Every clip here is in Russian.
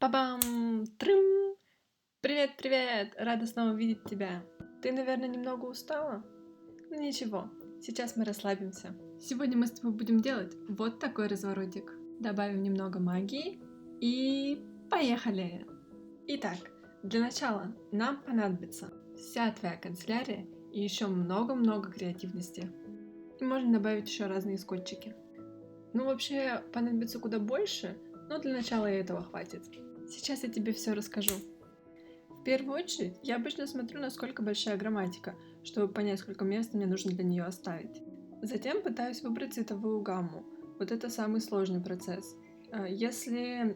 Па-бам! Трым! Привет-привет! Рада снова видеть тебя. Ты, наверное, немного устала? Ну ничего, сейчас мы расслабимся. Сегодня мы с тобой будем делать вот такой разворотик. Добавим немного магии и поехали! Итак, для начала нам понадобится вся твоя канцелярия и еще много-много креативности. И можно добавить еще разные скотчики. Ну, вообще, понадобится куда больше, но для начала и этого хватит. Сейчас я тебе все расскажу. В первую очередь, я обычно смотрю, насколько большая грамматика, чтобы понять, сколько места мне нужно для нее оставить. Затем пытаюсь выбрать цветовую гамму. Вот это самый сложный процесс. Если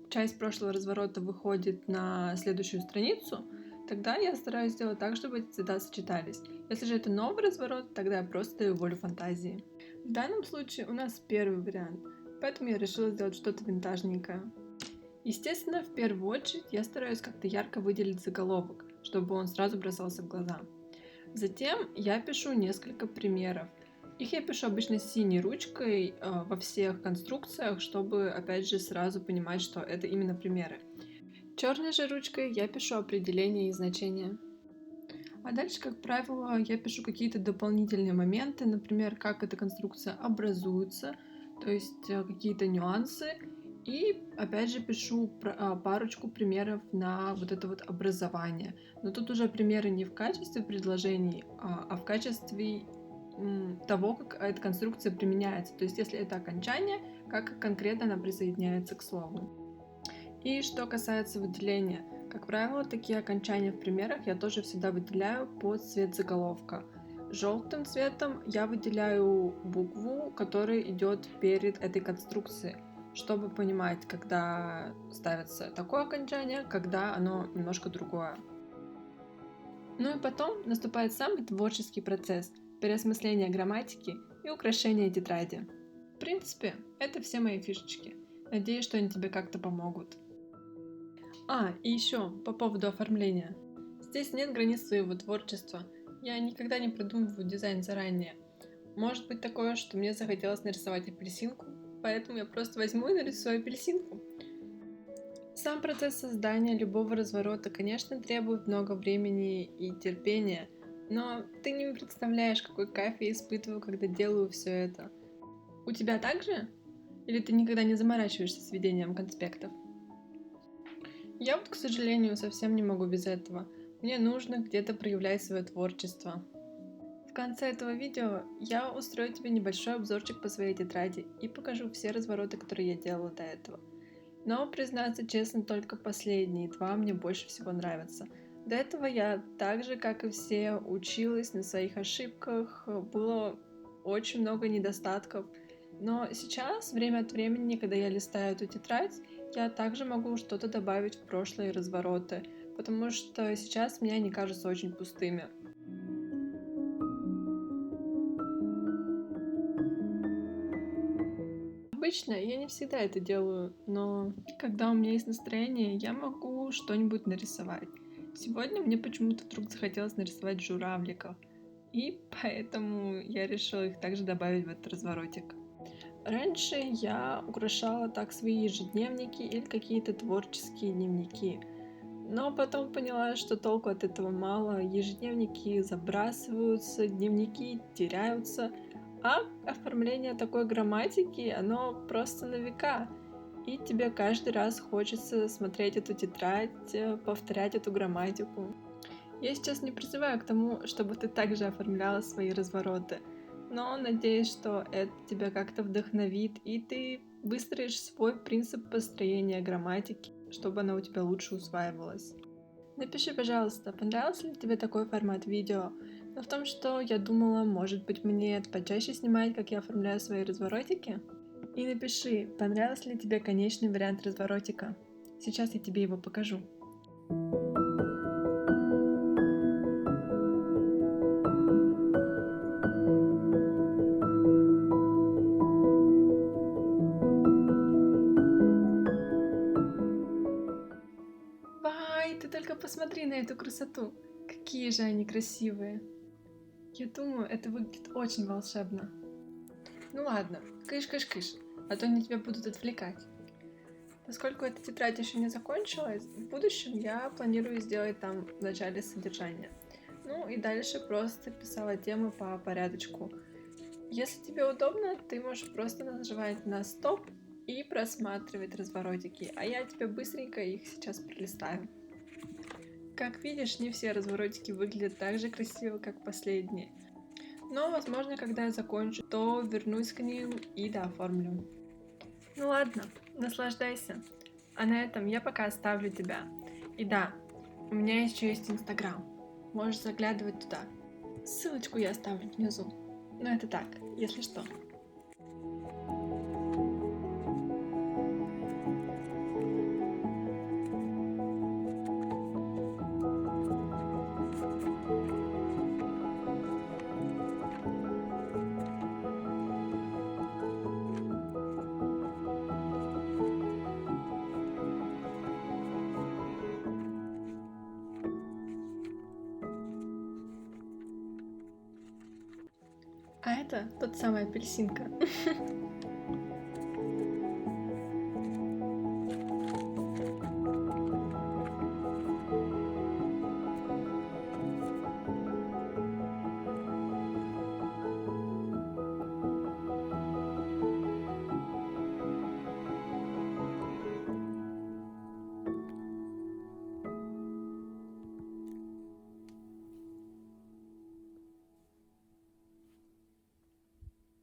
часть прошлого разворота выходит на следующую страницу, тогда я стараюсь сделать так, чтобы эти цвета сочетались. Если же это новый разворот, тогда я просто даю волю фантазии. В данном случае у нас первый вариант, поэтому я решила сделать что-то винтажненькое. Естественно, в первую очередь я стараюсь как-то ярко выделить заголовок, чтобы он сразу бросался в глаза. Затем я пишу несколько примеров. Их я пишу обычно синей ручкой во всех конструкциях, чтобы опять же сразу понимать, что это именно примеры. Черной же ручкой я пишу определения и значения. А дальше, как правило, я пишу какие-то дополнительные моменты, например, как эта конструкция образуется, то есть какие-то нюансы. И опять же пишу парочку примеров на вот это вот образование. Но тут уже примеры не в качестве предложений, а в качестве того, как эта конструкция применяется. То есть если это окончание, как конкретно она присоединяется к слову. И что касается выделения, как правило, такие окончания в примерах я тоже всегда выделяю под цвет заголовка. Желтым цветом я выделяю букву, которая идет перед этой конструкцией, чтобы понимать, когда ставится такое окончание, когда оно немножко другое. Ну и потом наступает самый творческий процесс – переосмысление грамматики и украшение тетради. В принципе, это все мои фишечки. Надеюсь, что они тебе как-то помогут. И еще по поводу оформления. Здесь нет границ своего творчества. Я никогда не продумываю дизайн заранее. Может быть такое, что мне захотелось нарисовать апельсинку, поэтому я просто возьму и нарисую апельсинку. Сам процесс создания любого разворота, конечно, требует много времени и терпения, но ты не представляешь, какой кайф я испытываю, когда делаю все это. У тебя так же? Или ты никогда не заморачиваешься с ведением конспектов? Я вот, к сожалению, совсем не могу без этого. Мне нужно где-то проявлять свое творчество. В конце этого видео я устрою тебе небольшой обзорчик по своей тетради и покажу все развороты, которые я делала до этого. Но, признаться честно, только последние два мне больше всего нравятся. До этого я так же, как и все, училась на своих ошибках, было очень много недостатков. Но сейчас, время от времени, когда я листаю эту тетрадь, я также могу что-то добавить в прошлые развороты, потому что сейчас мне они кажутся очень пустыми. Обычно я не всегда это делаю, но когда у меня есть настроение, я могу что-нибудь нарисовать. Сегодня мне почему-то вдруг захотелось нарисовать журавликов, и поэтому я решила их также добавить в этот разворотик. Раньше я украшала так свои ежедневники или какие-то творческие дневники, но потом поняла, что толку от этого мало, ежедневники забрасываются, дневники теряются, а оформление такой грамматики, оно просто на века. И тебе каждый раз хочется смотреть эту тетрадь, повторять эту грамматику. Я сейчас не призываю к тому, чтобы ты также оформляла свои развороты, но надеюсь, что это тебя как-то вдохновит, и ты выстроишь свой принцип построения грамматики, чтобы она у тебя лучше усваивалась. Напиши, пожалуйста, понравился ли тебе такой формат видео? Но в том, что я думала, может быть, мне почаще снимать, как я оформляю свои разворотики? И напиши, понравился ли тебе конечный вариант разворотика. Сейчас я тебе его покажу. Вай, ты только посмотри на эту красоту! Какие же они красивые! Я думаю, это выглядит очень волшебно. Ну ладно, кыш-кыш-кыш, а то они тебя будут отвлекать. Поскольку эта тетрадь еще не закончилась, в будущем я планирую сделать там в начале содержание. Ну и дальше просто писала темы по порядочку. Если тебе удобно, ты можешь просто нажимать на стоп и просматривать разворотики, а я тебе быстренько их сейчас пролистаю. Как видишь, не все разворотики выглядят так же красиво, как последние. Но, возможно, когда я закончу, то вернусь к ним и дооформлю. Ну ладно, наслаждайся. А на этом я пока оставлю тебя. И да, у меня еще есть Инстаграм. Можешь заглядывать туда. Ссылочку я оставлю внизу. Но это так, если что. А это тот самый апельсинка.